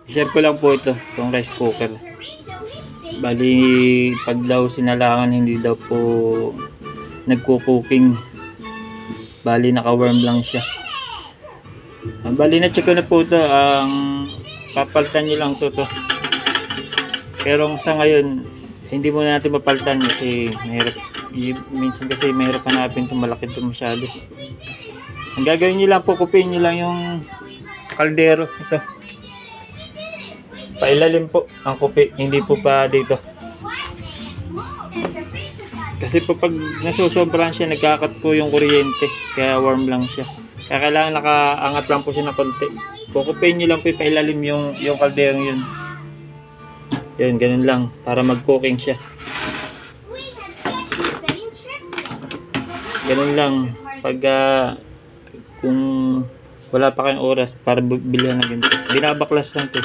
share ko lang po itong rice cooker. Bali, pag daw sinalangan, hindi daw po nagko-cooking. Bali, naka-warm lang siya. Bali, na-check ko na po ito. Papalitan nyo lang to. Pero sa ngayon, hindi muna natin mapalitan kasi mahirap. Minsan kasi mahirap hanapin ito. Malaki ito masyado. Ang gagawin nyo lang po, kupin nyo lang yung kaldero. Ito. Pailalim po ang kupi, hindi po pa dito. Kasi po pag nasusobran siya, nagkakat po yung kuryente. Kaya warm lang siya. Kaya kailangan nakaangat lang po siya ng konti. Kukupin nyo lang po pailalim yung kaldero yun. Yun, ganun lang. Para mag-cooking siya. Ganun lang. Pag kung wala pa kayong oras para bilhan na ganito. Binabaklas lang to.